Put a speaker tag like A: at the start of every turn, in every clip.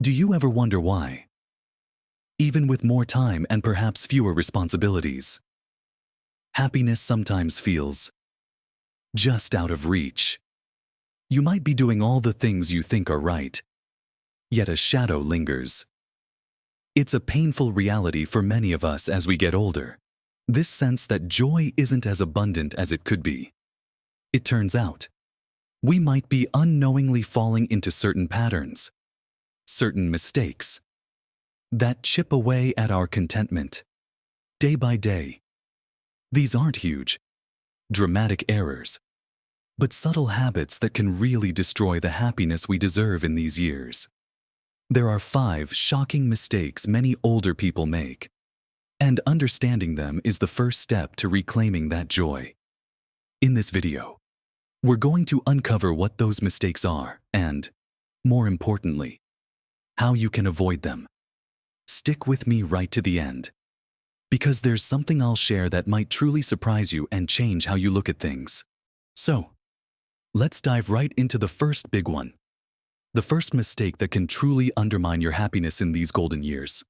A: Do you ever wonder why? Even with more time and perhaps fewer responsibilities, happiness sometimes feels just out of reach. You might be doing all the things you think are right, yet a shadow lingers. It's a painful reality for many of us as we get older. This sense that joy isn't as abundant as it could be. It turns out, we might be unknowingly falling into certain patterns, certain mistakes, that chip away at our contentment, day by day. These aren't huge, dramatic errors, but subtle habits that can really destroy the happiness we deserve in these years. There are 5 shocking mistakes many older people make, and understanding them is the first step to reclaiming that joy. In this video, we're going to uncover what those mistakes are and, more importantly, how you can avoid them. Stick with me right to the end, because there's something I'll share that might truly surprise you and change how you look at things. So, let's dive right into the first big one. The first mistake that can truly undermine your happiness in these golden years.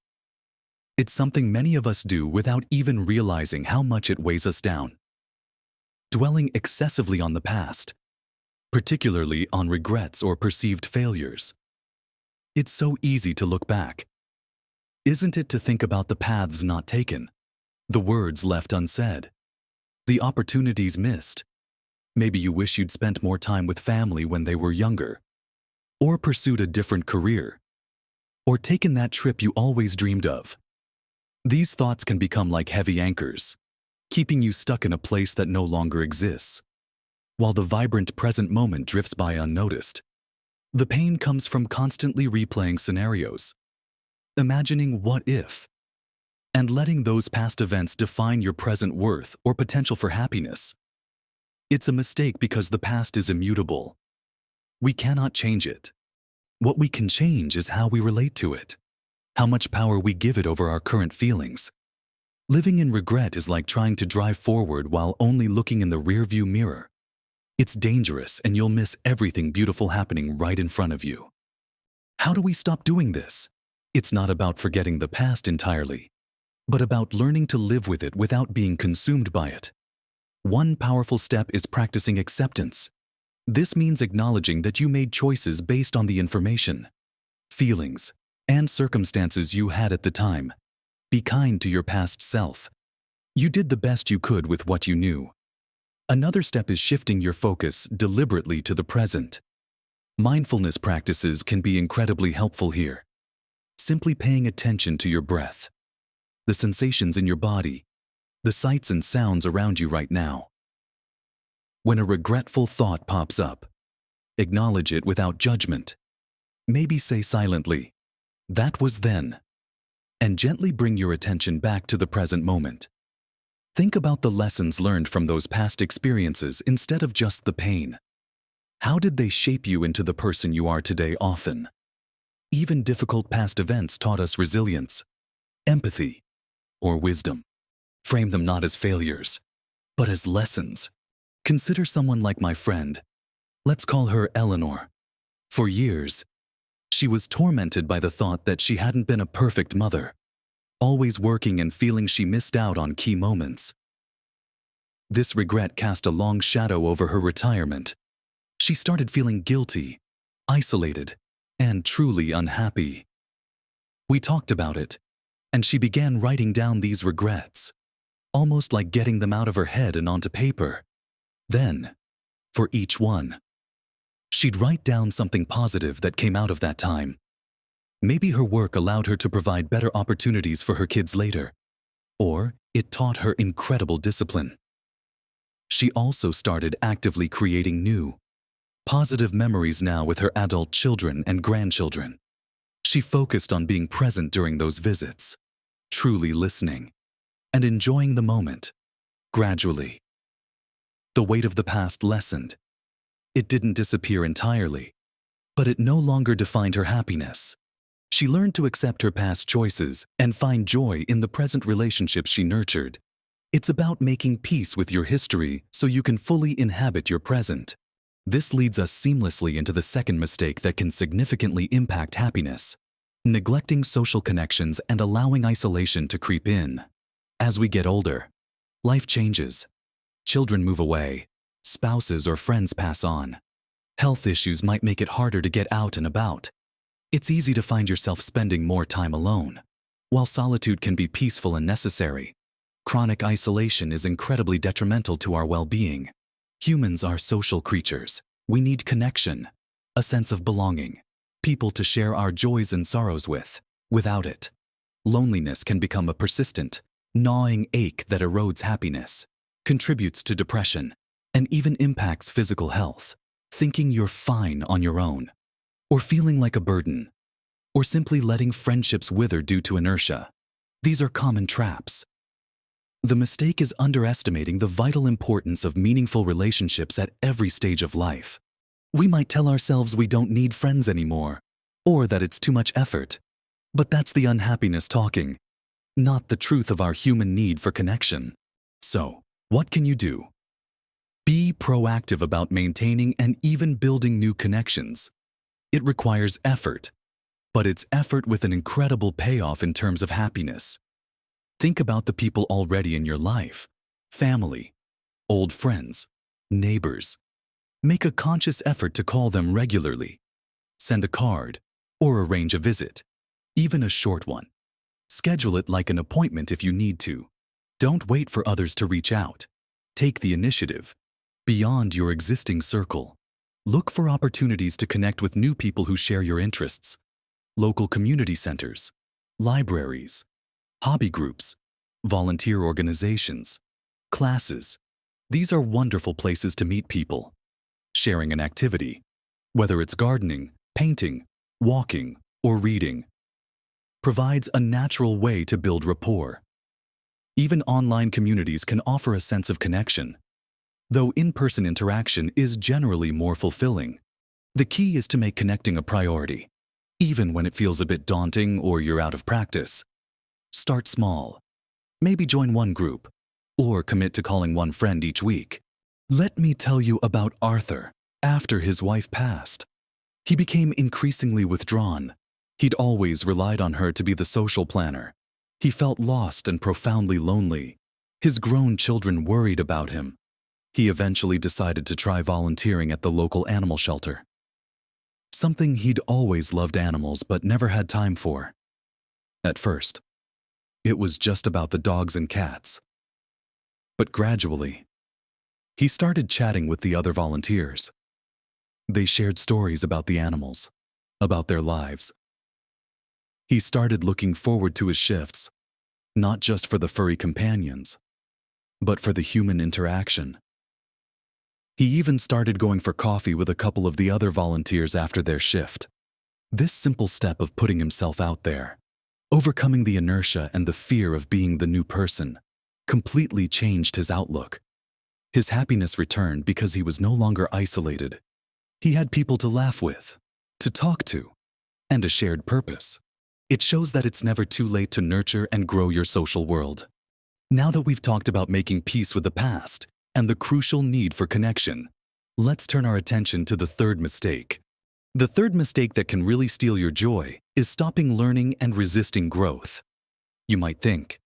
A: It's something many of us do without even realizing how much it weighs us down. Dwelling excessively on the past, particularly on regrets or perceived failures. It's so easy to look back. Isn't it, to think about the paths not taken, the words left unsaid, the opportunities missed? Maybe you wish you'd spent more time with family when they were younger, or pursued a different career, or taken that trip you always dreamed of. These thoughts can become like heavy anchors, keeping you stuck in a place that no longer exists, while the vibrant present moment drifts by unnoticed. The pain comes from constantly replaying scenarios, imagining what if, and letting those past events define your present worth or potential for happiness. It's a mistake because the past is immutable. We cannot change it. What we can change is how we relate to it, how much power we give it over our current feelings. Living in regret is like trying to drive forward while only looking in the rearview mirror. It's dangerous, and you'll miss everything beautiful happening right in front of you. How do we stop doing this? It's not about forgetting the past entirely, but about learning to live with it without being consumed by it. One powerful step is practicing acceptance. This means acknowledging that you made choices based on the information, feelings, and circumstances you had at the time. Be kind to your past self. You did the best you could with what you knew. Another step is shifting your focus deliberately to the present. Mindfulness practices can be incredibly helpful here. Simply paying attention to your breath, the sensations in your body, the sights and sounds around you right now. When a regretful thought pops up, acknowledge it without judgment. Maybe say silently, "That was then," and gently bring your attention back to the present moment. Think about the lessons learned from those past experiences instead of just the pain. How did they shape you into the person you are today? Often, even difficult past events taught us resilience, empathy, or wisdom. Frame them not as failures, but as lessons. Consider someone like my friend. Let's call her Eleanor. For years, she was tormented by the thought that she hadn't been a perfect mother, always working and feeling she missed out on key moments. This regret cast a long shadow over her retirement. She started feeling guilty, isolated, and truly unhappy. We talked about it, and she began writing down these regrets, almost like getting them out of her head and onto paper. Then, for each one, she'd write down something positive that came out of that time. Maybe her work allowed her to provide better opportunities for her kids later, or it taught her incredible discipline. She also started actively creating new, positive memories now with her adult children and grandchildren. She focused on being present during those visits, truly listening, and enjoying the moment. Gradually, the weight of the past lessened. It didn't disappear entirely, but it no longer defined her happiness. She learned to accept her past choices and find joy in the present relationships she nurtured. It's about making peace with your history so you can fully inhabit your present. This leads us seamlessly into the second mistake that can significantly impact happiness: neglecting social connections and allowing isolation to creep in. As we get older, life changes. Children move away, spouses or friends pass on. Health issues might make it harder to get out and about. It's easy to find yourself spending more time alone. While solitude can be peaceful and necessary, chronic isolation is incredibly detrimental to our well-being. Humans are social creatures. We need connection, a sense of belonging, people to share our joys and sorrows with. Without it, loneliness can become a persistent, gnawing ache that erodes happiness, contributes to depression, and even impacts physical health. Thinking you're fine on your own, or feeling like a burden, or simply letting friendships wither due to inertia. These are common traps. The mistake is underestimating the vital importance of meaningful relationships at every stage of life. We might tell ourselves we don't need friends anymore, or that it's too much effort. But that's the unhappiness talking, not the truth of our human need for connection. So, what can you do? Be proactive about maintaining and even building new connections. It requires effort, but it's effort with an incredible payoff in terms of happiness. Think about the people already in your life: family, old friends, neighbors. Make a conscious effort to call them regularly. Send a card or arrange a visit, even a short one. Schedule it like an appointment if you need to. Don't wait for others to reach out. Take the initiative. Beyond your existing circle, look for opportunities to connect with new people who share your interests. Local community centers, libraries, hobby groups, volunteer organizations, classes. These are wonderful places to meet people. Sharing an activity, whether it's gardening, painting, walking, or reading, provides a natural way to build rapport. Even online communities can offer a sense of connection, though in-person interaction is generally more fulfilling. The key is to make connecting a priority, even when it feels a bit daunting or you're out of practice. Start small. Maybe join one group, or commit to calling one friend each week. Let me tell you about Arthur. After his wife passed, he became increasingly withdrawn. He'd always relied on her to be the social planner. He felt lost and profoundly lonely. His grown children worried about him. He eventually decided to try volunteering at the local animal shelter. Something he'd always loved animals but never had time for. At first, it was just about the dogs and cats. But gradually, he started chatting with the other volunteers. They shared stories about the animals, about their lives. He started looking forward to his shifts, not just for the furry companions, but for the human interaction. He even started going for coffee with a couple of the other volunteers after their shift. This simple step of putting himself out there, overcoming the inertia and the fear of being the new person, completely changed his outlook. His happiness returned because he was no longer isolated. He had people to laugh with, to talk to, and a shared purpose. It shows that it's never too late to nurture and grow your social world. Now that we've talked about making peace with the past and the crucial need for connection, let's turn our attention to the third mistake. The third mistake that can really steal your joy is stopping learning and resisting growth. You might think,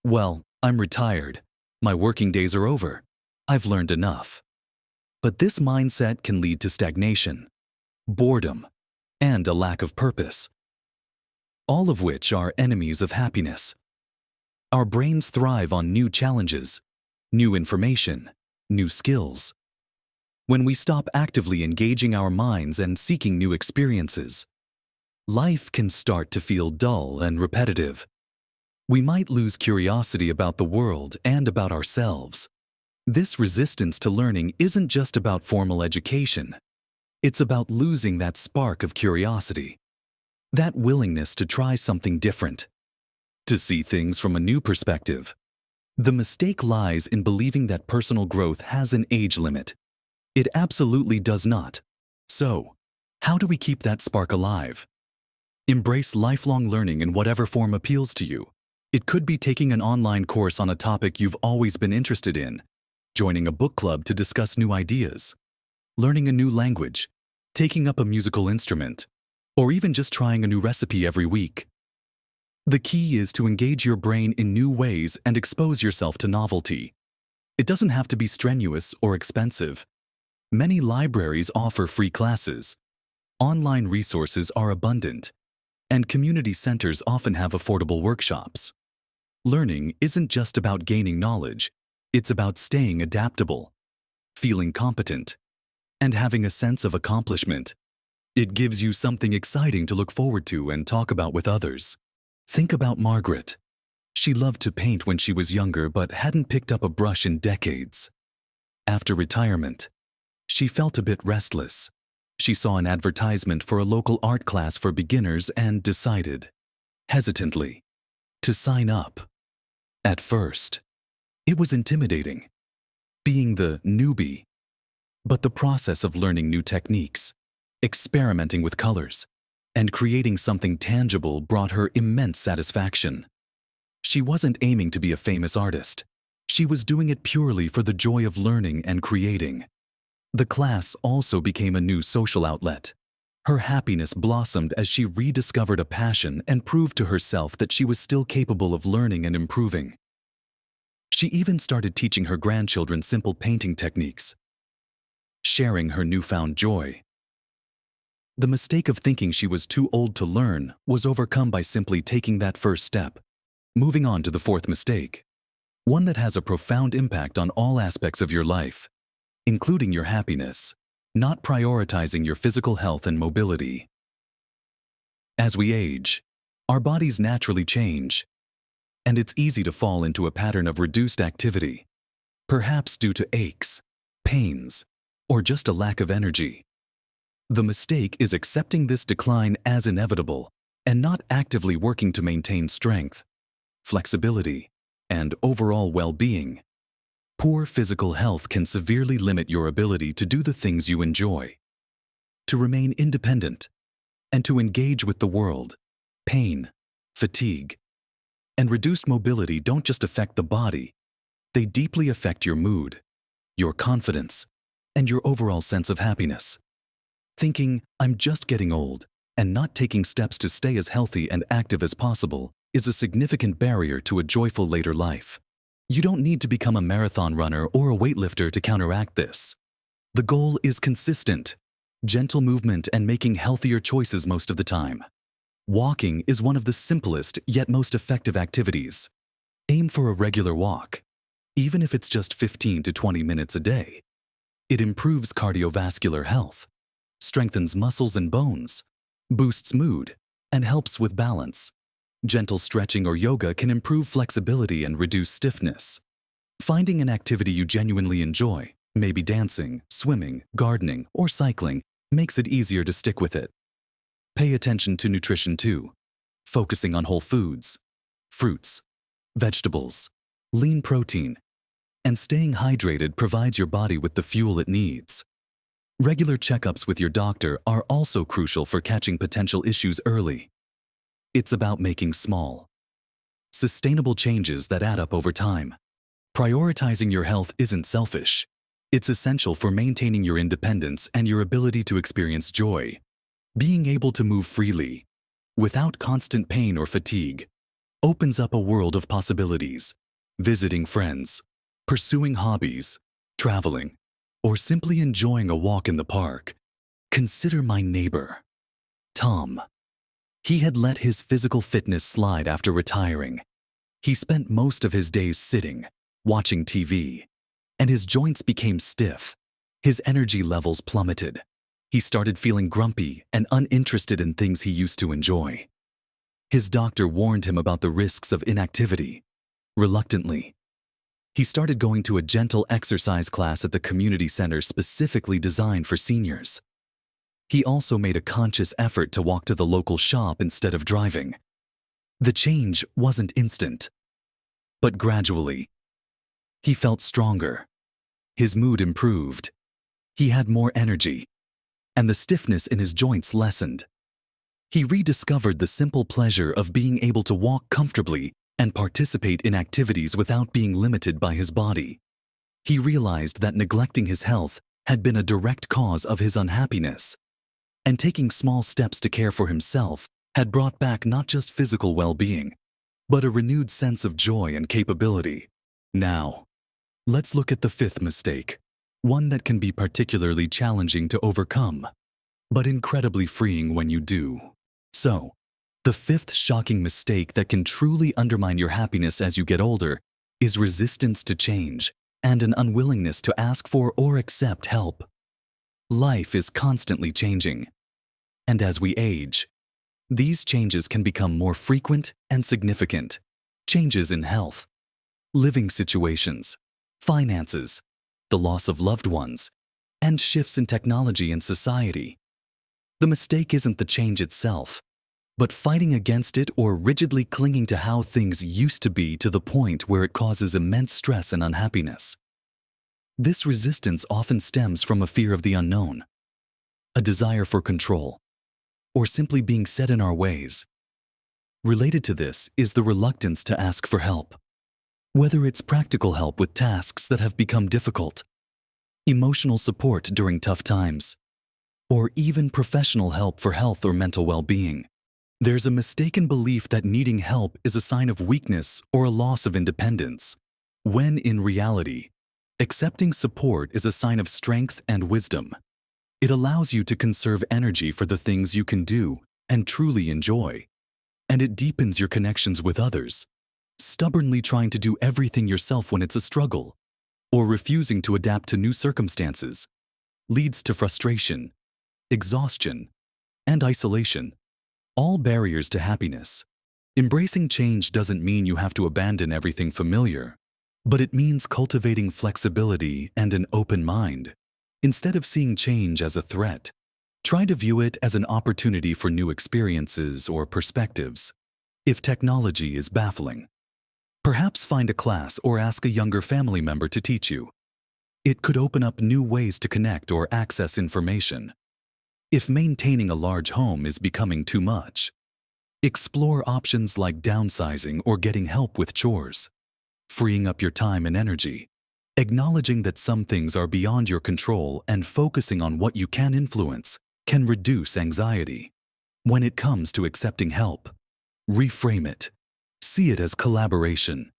A: well, I'm retired. My working days are over. I've learned enough. But this mindset can lead to stagnation, boredom, and a lack of purpose, all of which are enemies of happiness. Our brains thrive on new challenges, new information, new skills. When we stop actively engaging our minds and seeking new experiences, life can start to feel dull and repetitive. We might lose curiosity about the world and about ourselves. This resistance to learning isn't just about formal education. It's about losing that spark of curiosity, that willingness to try something different, to see things from a new perspective. The mistake lies in believing that personal growth has an age limit. It absolutely does not. So, how do we keep that spark alive? Embrace lifelong learning in whatever form appeals to you. It could be taking an online course on a topic you've always been interested in, joining a book club to discuss new ideas, learning a new language, taking up a musical instrument, or even just trying a new recipe every week. The key is to engage your brain in new ways and expose yourself to novelty. It doesn't have to be strenuous or expensive. Many libraries offer free classes. Online resources are abundant, and community centers often have affordable workshops. Learning isn't just about gaining knowledge, it's about staying adaptable, feeling competent, and having a sense of accomplishment. It gives you something exciting to look forward to and talk about with others. Think about Margaret. She loved to paint when she was younger but hadn't picked up a brush in decades. After retirement, she felt a bit restless. She saw an advertisement for a local art class for beginners and decided, hesitantly, to sign up. At first, it was intimidating, being the newbie. But the process of learning new techniques, experimenting with colors, and creating something tangible brought her immense satisfaction. She wasn't aiming to be a famous artist. She was doing it purely for the joy of learning and creating. The class also became a new social outlet. Her happiness blossomed as she rediscovered a passion and proved to herself that she was still capable of learning and improving. She even started teaching her grandchildren simple painting techniques, sharing her newfound joy. The mistake of thinking she was too old to learn was overcome by simply taking that first step. Moving on to the fourth mistake, one that has a profound impact on all aspects of your life, including your happiness, not prioritizing your physical health and mobility. As we age, our bodies naturally change, and it's easy to fall into a pattern of reduced activity, perhaps due to aches, pains, or just a lack of energy. The mistake is accepting this decline as inevitable and not actively working to maintain strength, flexibility, and overall well-being. Poor physical health can severely limit your ability to do the things you enjoy, to remain independent, and to engage with the world. Pain, fatigue, and reduced mobility don't just affect the body, they deeply affect your mood, your confidence, and your overall sense of happiness. Thinking, "I'm just getting old," and not taking steps to stay as healthy and active as possible is a significant barrier to a joyful later life. You don't need to become a marathon runner or a weightlifter to counteract this. The goal is consistent, gentle movement and making healthier choices most of the time. Walking is one of the simplest yet most effective activities. Aim for a regular walk, even if it's just 15 to 20 minutes a day. It improves cardiovascular health, strengthens muscles and bones, boosts mood, and helps with balance. Gentle stretching or yoga can improve flexibility and reduce stiffness. Finding an activity you genuinely enjoy, maybe dancing, swimming, gardening, or cycling, makes it easier to stick with it. Pay attention to nutrition too, focusing on whole foods, fruits, vegetables, lean protein, and staying hydrated provides your body with the fuel it needs. Regular checkups with your doctor are also crucial for catching potential issues early. It's about making small, sustainable changes that add up over time. Prioritizing your health isn't selfish. It's essential for maintaining your independence and your ability to experience joy. Being able to move freely, without constant pain or fatigue, opens up a world of possibilities. Visiting friends, pursuing hobbies, traveling, or simply enjoying a walk in the park. Consider my neighbor, Tom. He had let his physical fitness slide after retiring. He spent most of his days sitting, watching TV, and his joints became stiff. His energy levels plummeted. He started feeling grumpy and uninterested in things he used to enjoy. His doctor warned him about the risks of inactivity. Reluctantly, he started going to a gentle exercise class at the community center specifically designed for seniors. He also made a conscious effort to walk to the local shop instead of driving. The change wasn't instant, but gradually, he felt stronger. His mood improved. He had more energy, and the stiffness in his joints lessened. He rediscovered the simple pleasure of being able to walk comfortably and participate in activities without being limited by his body. He realized that neglecting his health had been a direct cause of his unhappiness, and taking small steps to care for himself had brought back not just physical well-being, but a renewed sense of joy and capability. Now, let's look at the fifth mistake, one that can be particularly challenging to overcome, but incredibly freeing when you do. So, the fifth shocking mistake that can truly undermine your happiness as you get older is resistance to change and an unwillingness to ask for or accept help. Life is constantly changing, and as we age, these changes can become more frequent and significant. Changes in health, living situations, finances, the loss of loved ones, and shifts in technology and society. The mistake isn't the change itself, but fighting against it or rigidly clinging to how things used to be to the point where it causes immense stress and unhappiness. This resistance often stems from a fear of the unknown, a desire for control, or simply being set in our ways. Related to this is the reluctance to ask for help. Whether it's practical help with tasks that have become difficult, emotional support during tough times, or even professional help for health or mental well-being, there's a mistaken belief that needing help is a sign of weakness or a loss of independence, when in reality, accepting support is a sign of strength and wisdom. It allows you to conserve energy for the things you can do and truly enjoy, and it deepens your connections with others. Stubbornly trying to do everything yourself when it's a struggle, or refusing to adapt to new circumstances, leads to frustration, exhaustion, and isolation, all barriers to happiness. Embracing change doesn't mean you have to abandon everything familiar, but it means cultivating flexibility and an open mind. Instead of seeing change as a threat, try to view it as an opportunity for new experiences or perspectives. If technology is baffling, perhaps find a class or ask a younger family member to teach you. It could open up new ways to connect or access information. If maintaining a large home is becoming too much, explore options like downsizing or getting help with chores, freeing up your time and energy. Acknowledging that some things are beyond your control and focusing on what you can influence can reduce anxiety. When it comes to accepting help, reframe it. See it as collaboration,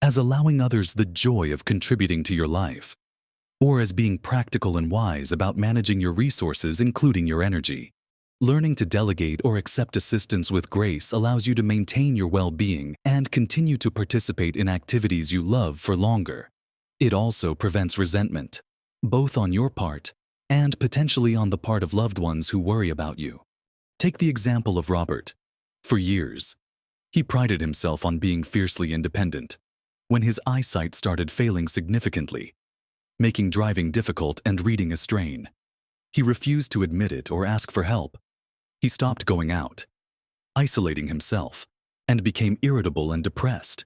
A: as allowing others the joy of contributing to your life, or as being practical and wise about managing your resources, including your energy. Learning to delegate or accept assistance with grace allows you to maintain your well-being and continue to participate in activities you love for longer. It also prevents resentment, both on your part and potentially on the part of loved ones who worry about you. Take the example of Robert. For years, he prided himself on being fiercely independent. When his eyesight started failing significantly, making driving difficult and reading a strain, he refused to admit it or ask for help. He stopped going out, isolating himself, and became irritable and depressed.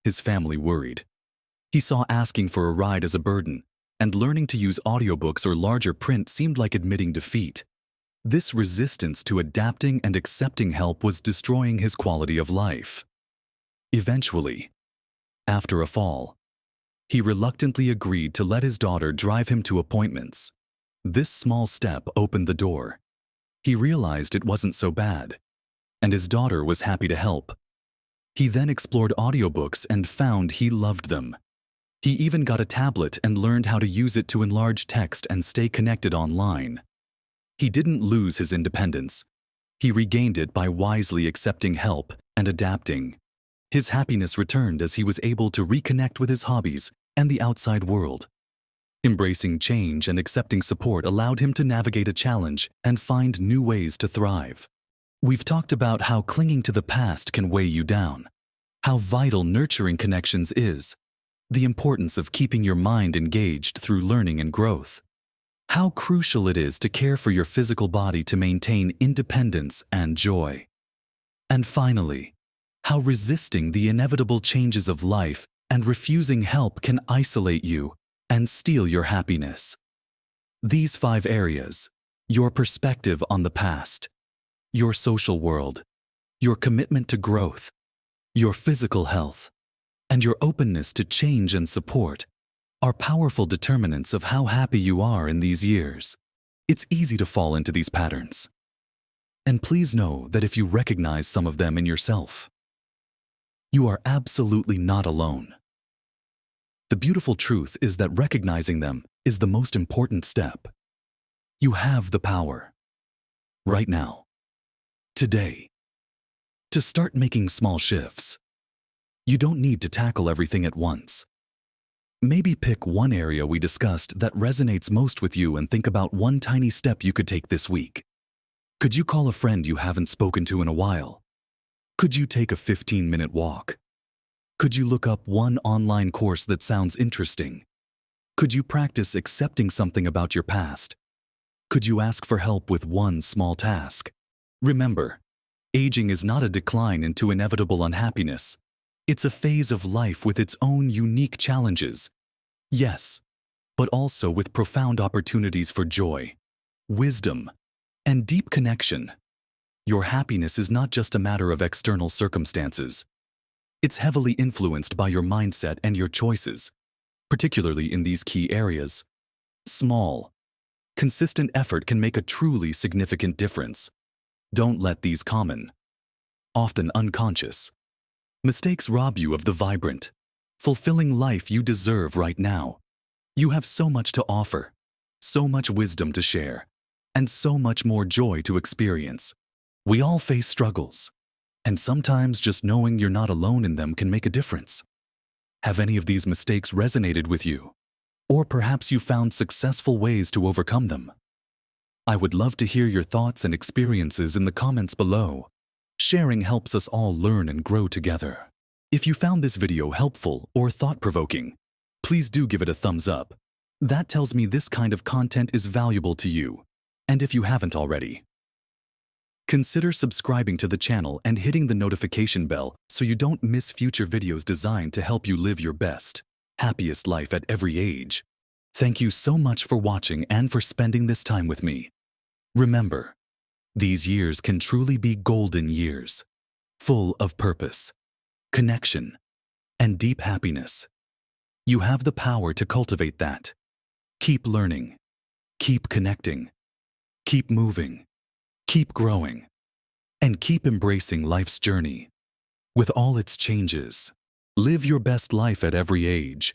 A: His family worried. He saw asking for a ride as a burden, and learning to use audiobooks or larger print seemed like admitting defeat. This resistance to adapting and accepting help was destroying his quality of life. Eventually, after a fall, he reluctantly agreed to let his daughter drive him to appointments. This small step opened the door. He realized it wasn't so bad, and his daughter was happy to help. He then explored audiobooks and found he loved them. He even got a tablet and learned how to use it to enlarge text and stay connected online. He didn't lose his independence. He regained it by wisely accepting help and adapting. His happiness returned as he was able to reconnect with his hobbies and the outside world. Embracing change and accepting support allowed him to navigate a challenge and find new ways to thrive. We've talked about how clinging to the past can weigh you down, how vital nurturing connections is, the importance of keeping your mind engaged through learning and growth, how crucial it is to care for your physical body to maintain independence and joy, and finally, how resisting the inevitable changes of life and refusing help can isolate you and steal your happiness. These 5 areas, your perspective on the past, your social world, your commitment to growth, your physical health, and your openness to change and support, are powerful determinants of how happy you are in these years. It's easy to fall into these patterns. And please know that if you recognize some of them in yourself, you are absolutely not alone. The beautiful truth is that recognizing them is the most important step. You have the power, right now, today, to start making small shifts. You don't need to tackle everything at once. Maybe pick one area we discussed that resonates most with you and think about one tiny step you could take this week. Could you call a friend you haven't spoken to in a while? Could you take a 15-minute walk? Could you look up one online course that sounds interesting? Could you practice accepting something about your past? Could you ask for help with one small task? Remember, aging is not a decline into inevitable unhappiness. It's a phase of life with its own unique challenges. Yes, but also with profound opportunities for joy, wisdom, and deep connection. Your happiness is not just a matter of external circumstances. It's heavily influenced by your mindset and your choices, particularly in these key areas. Small, consistent effort can make a truly significant difference. Don't let these common, often unconscious, mistakes rob you of the vibrant, fulfilling life you deserve right now. You have so much to offer, so much wisdom to share, and so much more joy to experience. We all face struggles, and sometimes just knowing you're not alone in them can make a difference. Have any of these mistakes resonated with you? Or perhaps you found successful ways to overcome them? I would love to hear your thoughts and experiences in the comments below. Sharing helps us all learn and grow together. If you found this video helpful or thought-provoking, please do give it a thumbs up. That tells me this kind of content is valuable to you. And if you haven't already, consider subscribing to the channel and hitting the notification bell so you don't miss future videos designed to help you live your best, happiest life at every age. Thank you so much for watching and for spending this time with me. Remember, these years can truly be golden years, full of purpose, connection, and deep happiness. You have the power to cultivate that. Keep learning, keep connecting, keep moving, keep growing, and keep embracing life's journey. With all its changes, live your best life at every age.